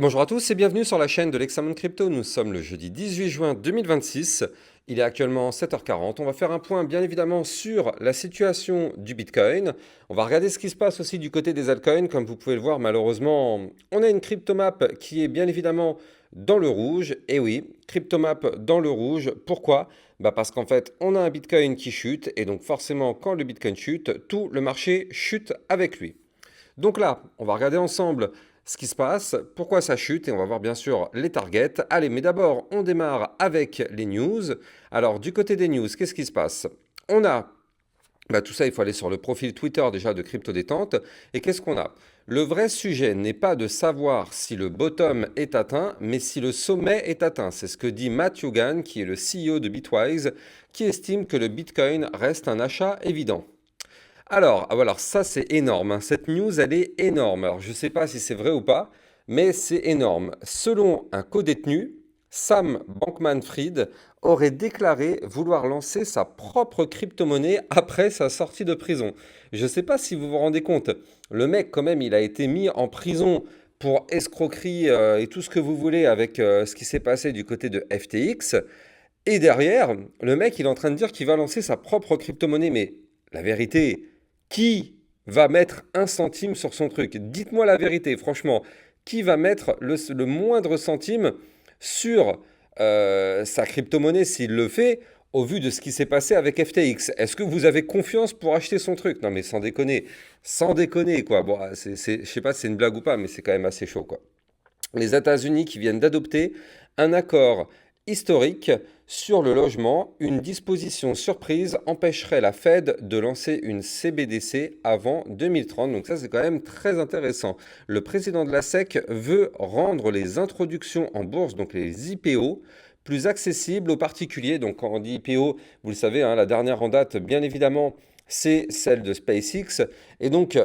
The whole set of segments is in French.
Et bonjour à tous et bienvenue sur la chaîne de l'Hexamone Crypto. Nous sommes le jeudi 18 juin 2026. Il est actuellement 7h40. On va faire un point bien évidemment sur la situation du Bitcoin. On va regarder ce qui se passe aussi du côté des altcoins. Comme vous pouvez le voir, malheureusement, on a une cryptomap qui est bien évidemment dans le rouge. Et oui, cryptomap dans le rouge. Pourquoi? Parce qu'en fait, on a un Bitcoin qui chute. Et donc forcément, quand le Bitcoin chute, tout le marché chute avec lui. Donc là, on va regarder ensemble ce qui se passe, pourquoi ça chute, et on va voir bien sûr les targets. Allez, mais d'abord, on démarre avec les news. Alors, du côté des news, qu'est-ce qui se passe? On a, tout ça, il faut aller sur le profil Twitter déjà de Crypto Détente. Et qu'est-ce qu'on a? Le vrai sujet n'est pas de savoir si le bottom est atteint, mais si le sommet est atteint. C'est ce que dit Matt Hougan, qui est le CEO de Bitwise, qui estime que le Bitcoin reste un achat évident. Alors ça c'est énorme, hein. Cette news elle est énorme. Alors je ne sais pas si c'est vrai ou pas, mais c'est énorme. Selon un co-détenu, Sam Bankman-Fried aurait déclaré vouloir lancer sa propre crypto-monnaie après sa sortie de prison. Je ne sais pas si vous vous rendez compte, le mec quand même il a été mis en prison pour escroquerie et tout ce que vous voulez avec ce qui s'est passé du côté de FTX. Et derrière, le mec il est en train de dire qu'il va lancer sa propre crypto-monnaie. Mais la vérité, qui va mettre un centime sur son truc? Dites-moi la vérité, franchement. Qui va mettre le moindre centime sur sa crypto-monnaie s'il le fait au vu de ce qui s'est passé avec FTX? Est-ce que vous avez confiance pour acheter son truc? Non mais sans déconner quoi. Bon, je sais pas si c'est une blague ou pas, mais c'est quand même assez chaud quoi. Les États-Unis qui viennent d'adopter un accord historique sur le logement. Une disposition surprise empêcherait la Fed de lancer une CBDC avant 2030. Donc ça, c'est quand même très intéressant. Le président de la SEC veut rendre les introductions en bourse, donc les IPO, plus accessibles aux particuliers. Donc quand on dit IPO, vous le savez, hein, la dernière en date, bien évidemment, c'est celle de SpaceX. Et donc,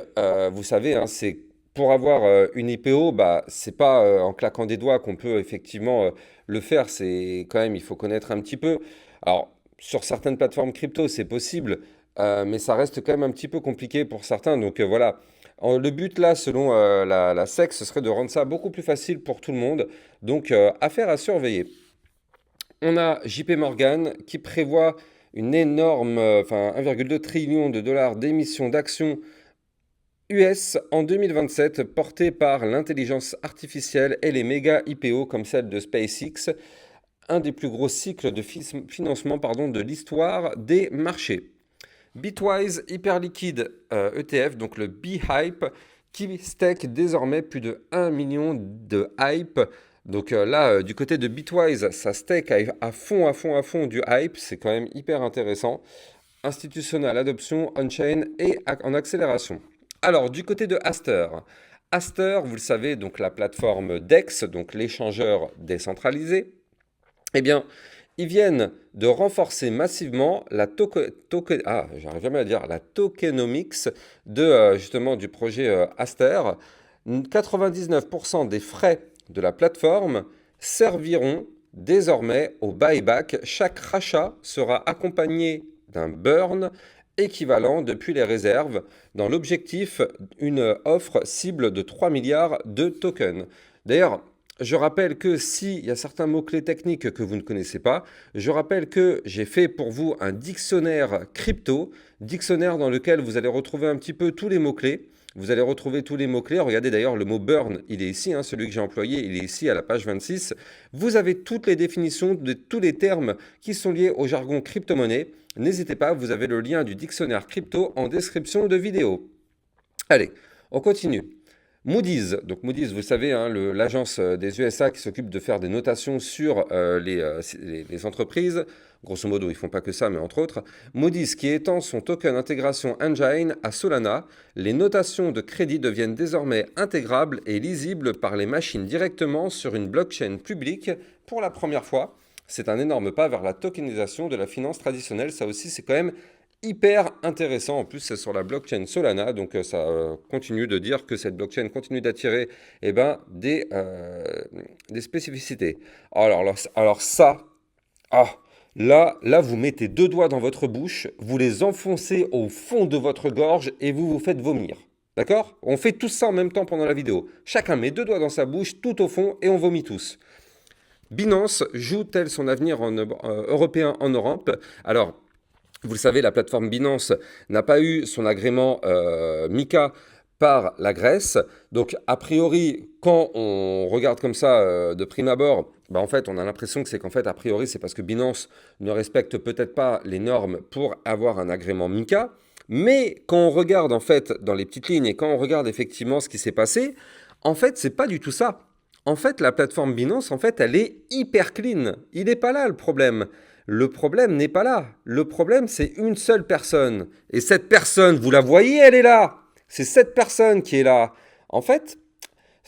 vous savez, hein, c'est pour avoir une IPO, c'est pas en claquant des doigts qu'on peut effectivement le faire. C'est quand même, il faut connaître un petit peu. Alors, sur certaines plateformes crypto, c'est possible, mais ça reste quand même un petit peu compliqué pour certains. Donc voilà. Le but là, selon la SEC, ce serait de rendre ça beaucoup plus facile pour tout le monde. Donc, affaire à surveiller. On a JP Morgan qui prévoit une énorme, enfin 1,2 trillion de dollars d'émissions d'actions US en 2027 portée par l'intelligence artificielle et les méga IPO comme celle de SpaceX, un des plus gros cycles de financement de l'histoire des marchés. Bitwise hyper liquide ETF, donc le B-Hype, qui stake désormais plus de 1 million de hype. Donc là, du côté de Bitwise, ça stake à fond, à fond, à fond du hype. C'est quand même hyper intéressant. Institutionnel, adoption, on-chain et en accélération. Alors, du côté de Aster, Aster, vous le savez, donc la plateforme DEX, donc l'échangeur décentralisé, eh bien, ils viennent de renforcer massivement j'arrive jamais à dire, la tokenomics de, justement du projet Aster. 99% des frais de la plateforme serviront désormais au buyback. Chaque rachat sera accompagné d'un burn équivalent depuis les réserves dans l'objectif une offre cible de 3 milliards de tokens. D'ailleurs, je rappelle que s'il y a certains mots-clés techniques que vous ne connaissez pas, je rappelle que j'ai fait pour vous un dictionnaire crypto, dictionnaire dans lequel vous allez retrouver un petit peu tous les mots-clés. Vous allez retrouver tous les mots-clés. Regardez d'ailleurs le mot burn, il est ici, hein, celui que j'ai employé, il est ici à la page 26. Vous avez toutes les définitions de tous les termes qui sont liés au jargon crypto-monnaie. N'hésitez pas, vous avez le lien du dictionnaire crypto en description de vidéo. Allez, on continue. Moody's, donc Moody's, vous savez, hein, l'agence des USA qui s'occupe de faire des notations sur les entreprises, grosso modo, ils font pas que ça, mais entre autres. Moody's qui étend son token intégration engine à Solana, les notations de crédit deviennent désormais intégrables et lisibles par les machines directement sur une blockchain publique pour la première fois. C'est un énorme pas vers la tokenisation de la finance traditionnelle. Ça aussi, c'est quand même hyper intéressant. En plus, c'est sur la blockchain Solana, donc ça continue de dire que cette blockchain continue d'attirer des spécificités. Alors ça, ah, là, vous mettez deux doigts dans votre bouche, vous les enfoncez au fond de votre gorge et vous vous faites vomir. D'accord? On fait tout ça en même temps pendant la vidéo. Chacun met deux doigts dans sa bouche, tout au fond, et on vomit tous. Binance joue-t-elle son avenir européen en Europe? Alors, vous le savez, la plateforme Binance n'a pas eu son agrément MiCA par la Grèce. Donc, a priori, quand on regarde comme ça de prime abord, bah, en fait, on a l'impression que c'est qu'en fait, a priori, c'est parce que Binance ne respecte peut-être pas les normes pour avoir un agrément MiCA. Mais quand on regarde en fait dans les petites lignes et quand on regarde effectivement ce qui s'est passé, en fait, c'est pas du tout ça. En fait, la plateforme Binance, en fait, elle est hyper clean. Il n'est pas là le problème. Le problème n'est pas là. Le problème, c'est une seule personne. Et cette personne, vous la voyez, elle est là. C'est cette personne qui est là. En fait,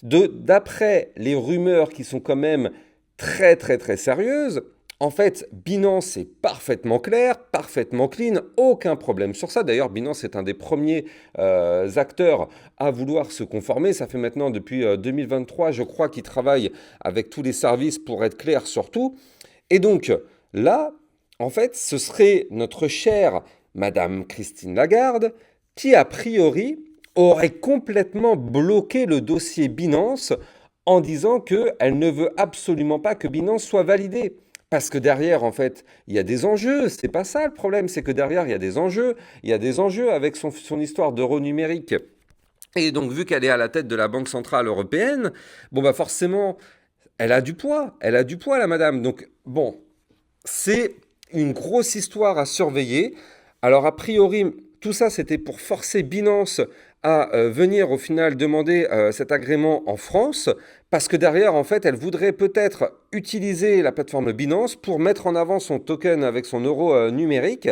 d'après les rumeurs qui sont quand même très très très sérieuses, en fait, Binance est parfaitement clair, parfaitement clean, aucun problème sur ça. D'ailleurs, Binance est un des premiers acteurs à vouloir se conformer. Ça fait maintenant depuis 2023, je crois, qu'ils travaillent avec tous les services pour être clair sur tout. Et donc, là, en fait, ce serait notre chère Madame Christine Lagarde qui, a priori, aurait complètement bloqué le dossier Binance en disant qu'elle ne veut absolument pas que Binance soit validé. Parce que derrière, en fait, il y a des enjeux. C'est pas ça le problème, c'est que derrière, il y a des enjeux. Il y a des enjeux avec son histoire d'euro numérique. Et donc, vu qu'elle est à la tête de la Banque Centrale Européenne, bon, bah forcément, elle a du poids. Elle a du poids, la madame. Donc, bon, c'est une grosse histoire à surveiller. Alors, a priori, tout ça, c'était pour forcer Binance à venir au final demander cet agrément en France, parce que derrière, en fait, elle voudrait peut-être utiliser la plateforme Binance pour mettre en avant son token avec son euro numérique.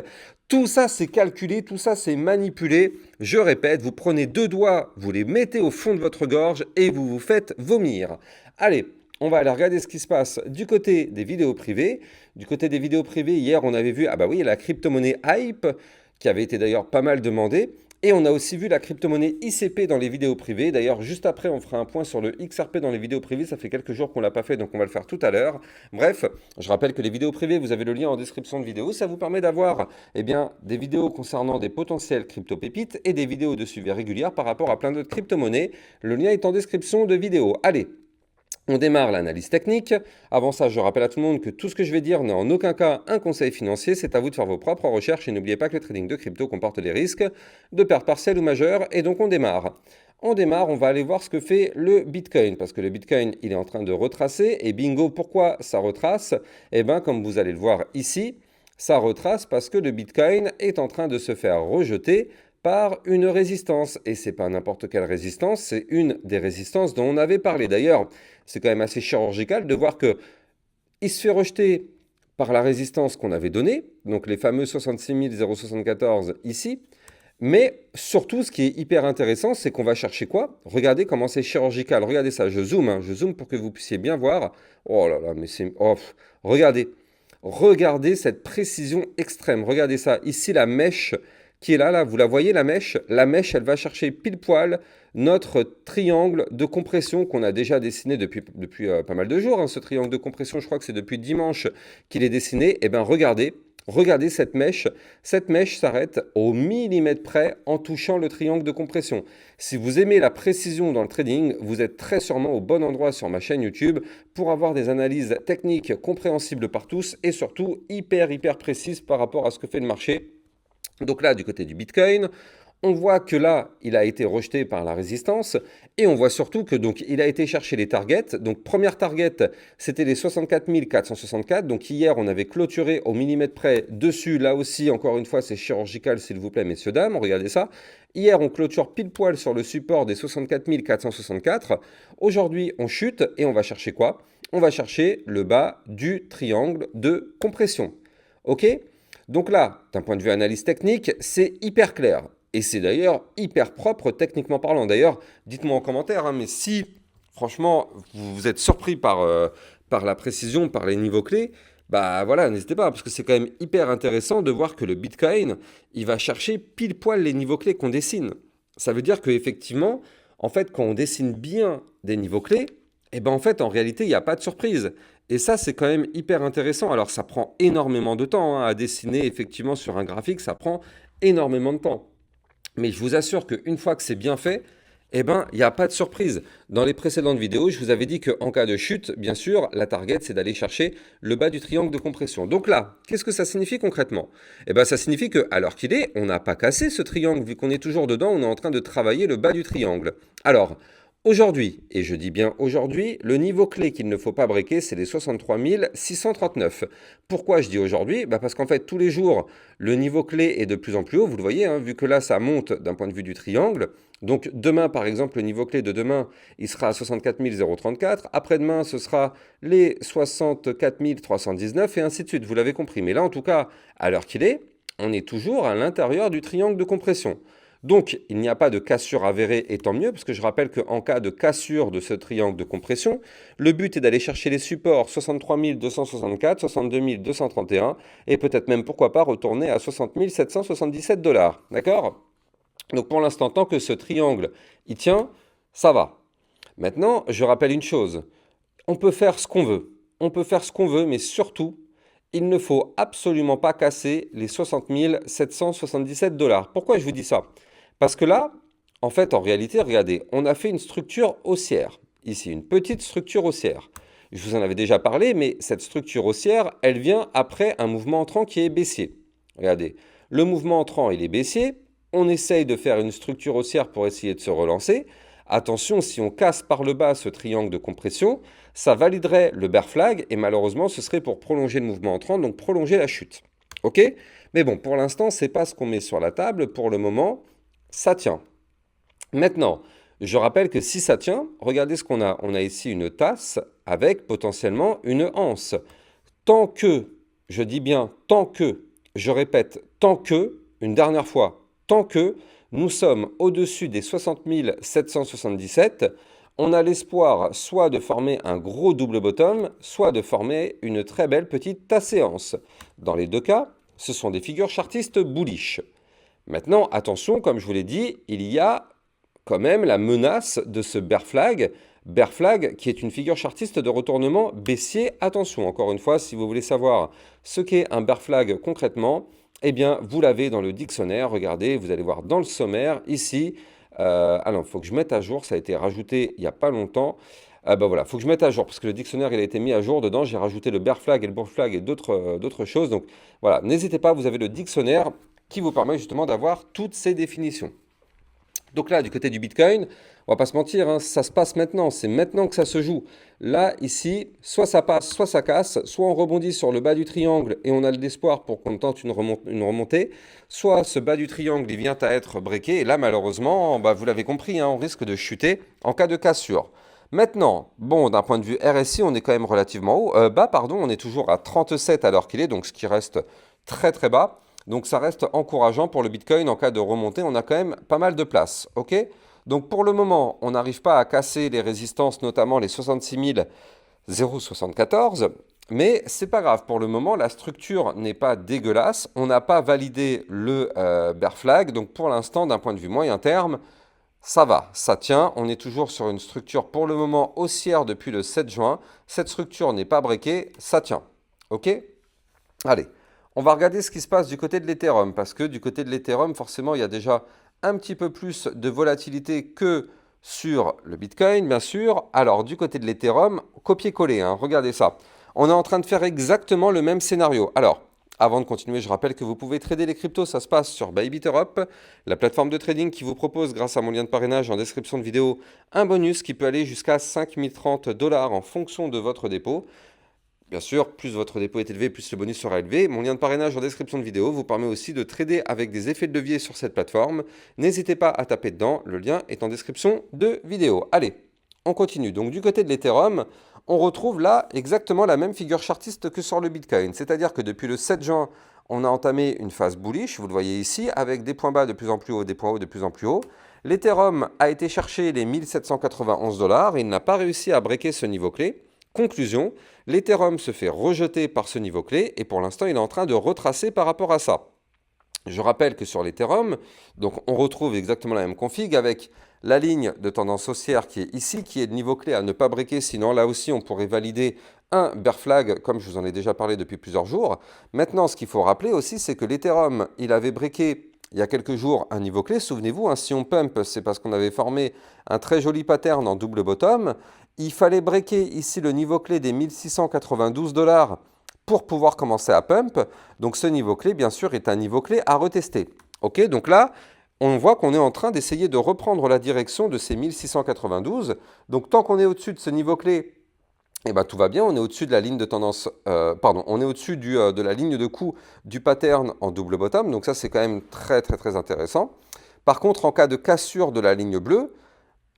Tout ça, c'est calculé, tout ça, c'est manipulé. Je répète, vous prenez deux doigts, vous les mettez au fond de votre gorge et vous vous faites vomir. Allez, on va aller regarder ce qui se passe du côté des vidéos privées. Du côté des vidéos privées, hier, on avait vu, ah bah oui, la crypto-monnaie Hype, qui avait été d'ailleurs pas mal demandée. Et on a aussi vu la crypto-monnaie ICP dans les vidéos privées. D'ailleurs, juste après, on fera un point sur le XRP dans les vidéos privées. Ça fait quelques jours qu'on ne l'a pas fait, donc on va le faire tout à l'heure. Bref, je rappelle que les vidéos privées, vous avez le lien en description de vidéo. Ça vous permet d'avoir des vidéos concernant des potentiels crypto-pépites et des vidéos de suivi régulières par rapport à plein d'autres crypto-monnaies. Le lien est en description de vidéo. Allez, on démarre l'analyse technique. Avant ça, je rappelle à tout le monde que tout ce que je vais dire n'est en aucun cas un conseil financier. C'est à vous de faire vos propres recherches et n'oubliez pas que le trading de crypto comporte des risques de pertes partielles ou majeures. Et donc on démarre. On va aller voir ce que fait le Bitcoin, parce que le Bitcoin, il est en train de retracer, et bingo, pourquoi ça retrace? Eh bien, comme vous allez le voir ici, ça retrace parce que le Bitcoin est en train de se faire rejeter par une résistance. Et c'est pas n'importe quelle résistance, c'est une des résistances dont on avait parlé. D'ailleurs, c'est quand même assez chirurgical de voir que il se fait rejeter par la résistance qu'on avait donnée, donc les fameux 66 074 ici. Mais surtout, ce qui est hyper intéressant, c'est qu'on va chercher quoi? Regardez comment c'est chirurgical. Regardez ça, je zoome, hein, je zoome pour que vous puissiez bien voir. Oh là là, mais c'est... Oh, regardez. Regardez cette précision extrême. Regardez ça. Ici, la mèche qui est là, là, vous la voyez, la mèche? La mèche, elle va chercher pile poil notre triangle de compression qu'on a déjà dessiné depuis pas mal de jours. Hein. Ce triangle de compression, je crois que c'est depuis dimanche qu'il est dessiné. Eh bien, regardez. Regardez cette mèche. Cette mèche s'arrête au millimètre près en touchant le triangle de compression. Si vous aimez la précision dans le trading, vous êtes très sûrement au bon endroit sur ma chaîne YouTube pour avoir des analyses techniques compréhensibles par tous et surtout hyper précises par rapport à ce que fait le marché. Donc là, du côté du Bitcoin, on voit que là, il a été rejeté par la résistance et on voit surtout que donc il a été chercher les targets. Donc première target, c'était les 64 464. Donc hier, on avait clôturé au millimètre près dessus. Là aussi, encore une fois, c'est chirurgical, s'il vous plaît, messieurs, dames. Regardez ça. Hier, on clôture pile poil sur le support des 64 464. Aujourd'hui, on chute et on va chercher quoi? On va chercher le bas du triangle de compression. OK? Donc là, d'un point de vue analyse technique, c'est hyper clair. Et c'est d'ailleurs hyper propre techniquement parlant. D'ailleurs, dites-moi en commentaire, hein, mais si franchement vous êtes surpris par la précision, par les niveaux clés, bah voilà, n'hésitez pas, parce que c'est quand même hyper intéressant de voir que le Bitcoin, il va chercher pile poil les niveaux clés qu'on dessine. Ça veut dire qu'effectivement, en fait, quand on dessine bien des niveaux clés, eh ben en fait, en réalité, il n'y a pas de surprise. Et ça, c'est quand même hyper intéressant. Alors, ça prend énormément de temps hein, à dessiner, effectivement, sur un graphique, ça prend énormément de temps. Mais je vous assure qu'une fois que c'est bien fait, eh ben, il n'y a pas de surprise. Dans les précédentes vidéos, je vous avais dit qu'en cas de chute, bien sûr, la target, c'est d'aller chercher le bas du triangle de compression. Donc là, qu'est-ce que ça signifie concrètement? Eh ben, ça signifie que, à l'heure qu'il est, on n'a pas cassé ce triangle, vu qu'on est toujours dedans, on est en train de travailler le bas du triangle. Alors, aujourd'hui, et je dis bien aujourd'hui, le niveau clé qu'il ne faut pas breaker, c'est les 63 639. Pourquoi je dis aujourd'hui? Parce qu'en fait, tous les jours, le niveau clé est de plus en plus haut, vous le voyez, hein, vu que là, ça monte d'un point de vue du triangle. Donc demain, par exemple, le niveau clé de demain, il sera à 64 034. Après-demain, ce sera les 64 319 et ainsi de suite. Vous l'avez compris. Mais là, en tout cas, à l'heure qu'il est, on est toujours à l'intérieur du triangle de compression. Donc, il n'y a pas de cassure avérée, et tant mieux, parce que je rappelle qu'en cas de cassure de ce triangle de compression, le but est d'aller chercher les supports 63 264, 62 231, et peut-être même, pourquoi pas, retourner à 60 777 $. D'accord? Donc pour l'instant, tant que ce triangle il tient, ça va. Maintenant, je rappelle une chose. On peut faire ce qu'on veut. On peut faire ce qu'on veut, mais surtout, il ne faut absolument pas casser les 60 777 $. Pourquoi je vous dis ça? Parce que là, en fait, en réalité, regardez, on a fait une structure haussière. Ici, une petite structure haussière. Je vous en avais déjà parlé, mais cette structure haussière, elle vient après un mouvement entrant qui est baissier. Regardez, le mouvement entrant, il est baissier. On essaye de faire une structure haussière pour essayer de se relancer. Attention, si on casse par le bas ce triangle de compression, ça validerait le bear flag et malheureusement, ce serait pour prolonger le mouvement entrant, donc prolonger la chute. Ok? Mais bon, pour l'instant, c'est pas ce qu'on met sur la table. Pour le moment, ça tient. Maintenant, je rappelle que si ça tient, regardez ce qu'on a. On a ici une tasse avec potentiellement une anse. Tant que, je dis bien tant que, je répète, tant que, une dernière fois, tant que nous sommes au-dessus des 60 777, on a l'espoir soit de former un gros double bottom, soit de former une très belle petite tasséance. Dans les deux cas, ce sont des figures chartistes bullish. Maintenant, attention, comme je vous l'ai dit, il y a quand même la menace de ce bear flag qui est une figure chartiste de retournement baissier. Attention, encore une fois, si vous voulez savoir ce qu'est un bear flag concrètement, eh bien, vous l'avez dans le dictionnaire. Regardez, vous allez voir dans le sommaire, ici. Alors, il faut que je mette à jour, ça a été rajouté il n'y a pas longtemps. Voilà, il faut que je mette à jour, parce que le dictionnaire, il a été mis à jour. Dedans, j'ai rajouté le bear flag et le bull flag et d'autres choses. Donc, voilà, n'hésitez pas, vous avez le dictionnaire qui vous permet justement d'avoir toutes ces définitions. Donc là, du côté du Bitcoin, on va pas se mentir, hein, ça se passe maintenant, c'est maintenant que ça se joue. Là, ici, soit ça passe, soit ça casse, soit on rebondit sur le bas du triangle et on a l'espoir pour qu'on tente une remontée, soit ce bas du triangle, il vient à être breaké, et là, malheureusement, vous l'avez compris, hein, on risque de chuter en cas de cassure. Maintenant, bon, d'un point de vue RSI, on est quand même relativement bas, pardon, on est toujours à 37 alors qu'il est, donc ce qui reste très très bas. Donc ça reste encourageant pour le Bitcoin en cas de remontée. On a quand même pas mal de place. Ok? Donc pour le moment, on n'arrive pas à casser les résistances, notamment les 66 074. Mais c'est pas grave. Pour le moment, la structure n'est pas dégueulasse. On n'a pas validé le bear flag. Donc pour l'instant, d'un point de vue moyen terme, ça va, ça tient. On est toujours sur une structure pour le moment haussière depuis le 7 juin. Cette structure n'est pas breakée, ça tient. Ok? Allez. On va regarder ce qui se passe du côté de l'Ethereum, parce que du côté de l'Ethereum, forcément, il y a déjà un petit peu plus de volatilité que sur le Bitcoin, bien sûr. Alors, du côté de l'Ethereum, copier-coller, hein, regardez ça. On est en train de faire exactement le même scénario. Alors, avant de continuer, je rappelle que vous pouvez trader les cryptos, ça se passe sur Bybit Europe, la plateforme de trading qui vous propose, grâce à mon lien de parrainage en description de vidéo, un bonus qui peut aller jusqu'à 5 030 $ en fonction de votre dépôt. Bien sûr, plus votre dépôt est élevé, plus le bonus sera élevé. Mon lien de parrainage en description de vidéo vous permet aussi de trader avec des effets de levier sur cette plateforme. N'hésitez pas à taper dedans, le lien est en description de vidéo. Allez, on continue. Donc du côté de l'Ethereum, on retrouve là exactement la même figure chartiste que sur le Bitcoin. C'est-à-dire que depuis le 7 juin, on a entamé une phase bullish, vous le voyez ici, avec des points bas de plus en plus hauts, des points hauts de plus en plus hauts. L'Ethereum a été chercher les 1791 $, et il n'a pas réussi à breaker ce niveau clé. Conclusion, l'Ethereum se fait rejeter par ce niveau clé et pour l'instant, il est en train de retracer par rapport à ça. Je rappelle que sur l'Ethereum, donc on retrouve exactement la même config avec la ligne de tendance haussière qui est ici, qui est le niveau clé à ne pas breaker, sinon là aussi on pourrait valider un bear flag comme je vous en ai déjà parlé depuis plusieurs jours. Maintenant, ce qu'il faut rappeler aussi, c'est que l'Ethereum, il avait breaké il y a quelques jours un niveau clé. Souvenez-vous, hein, si on pump, c'est parce qu'on avait formé un très joli pattern en double bottom. Il fallait breaker ici le niveau clé des 1692 $ pour pouvoir commencer à pump. Donc ce niveau clé, bien sûr, est un niveau clé à retester. Ok, donc là, on voit qu'on est en train d'essayer de reprendre la direction de ces 1692. Donc tant qu'on est au-dessus de ce niveau clé, eh ben, tout va bien, on est au-dessus de la ligne de tendance, on est au-dessus de la ligne de coup du pattern en double bottom, donc ça c'est quand même très très très intéressant. Par contre, en cas de cassure de la ligne bleue,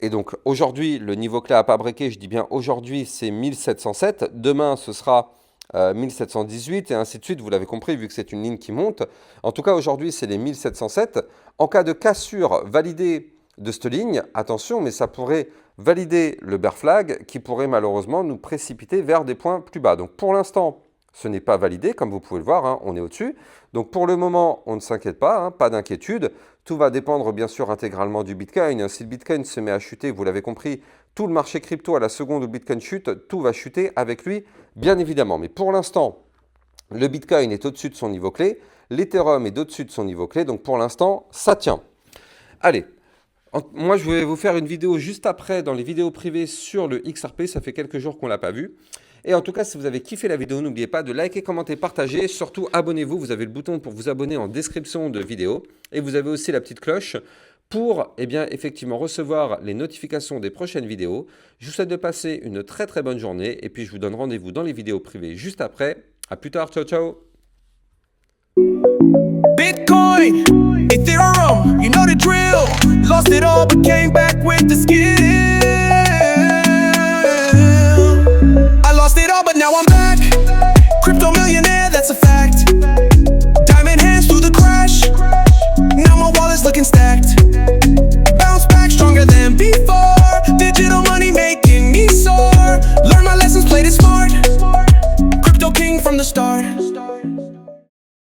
et donc aujourd'hui le niveau clé n'a pas breaké, je dis bien aujourd'hui c'est 1707, demain ce sera 1718 et ainsi de suite, vous l'avez compris vu que c'est une ligne qui monte. En tout cas aujourd'hui c'est les 1707. En cas de cassure validée de cette ligne, attention, mais ça pourrait valider le bear flag qui pourrait malheureusement nous précipiter vers des points plus bas. Donc pour l'instant, ce n'est pas validé, comme vous pouvez le voir, hein, on est au-dessus. Donc pour le moment, on ne s'inquiète pas, hein, pas d'inquiétude. Tout va dépendre bien sûr intégralement du Bitcoin. Si le Bitcoin se met à chuter, vous l'avez compris, tout le marché crypto à la seconde où le Bitcoin chute, tout va chuter avec lui, bien évidemment. Mais pour l'instant, le Bitcoin est au-dessus de son niveau clé, l'Ethereum est au-dessus de son niveau clé, donc pour l'instant, ça tient. Allez, moi, je vais vous faire une vidéo juste après dans les vidéos privées sur le XRP. Ça fait quelques jours qu'on ne l'a pas vu. Et en tout cas, si vous avez kiffé la vidéo, n'oubliez pas de liker, commenter, partager. Surtout, abonnez-vous. Vous avez le bouton pour vous abonner en description de vidéo. Et vous avez aussi la petite cloche pour, effectivement, recevoir les notifications des prochaines vidéos. Je vous souhaite de passer une très très bonne journée. Et puis, je vous donne rendez-vous dans les vidéos privées juste après. À plus tard. Ciao, ciao. Bitcoin, Ethereum, you know the drill. Lost it all, but came back with the skill.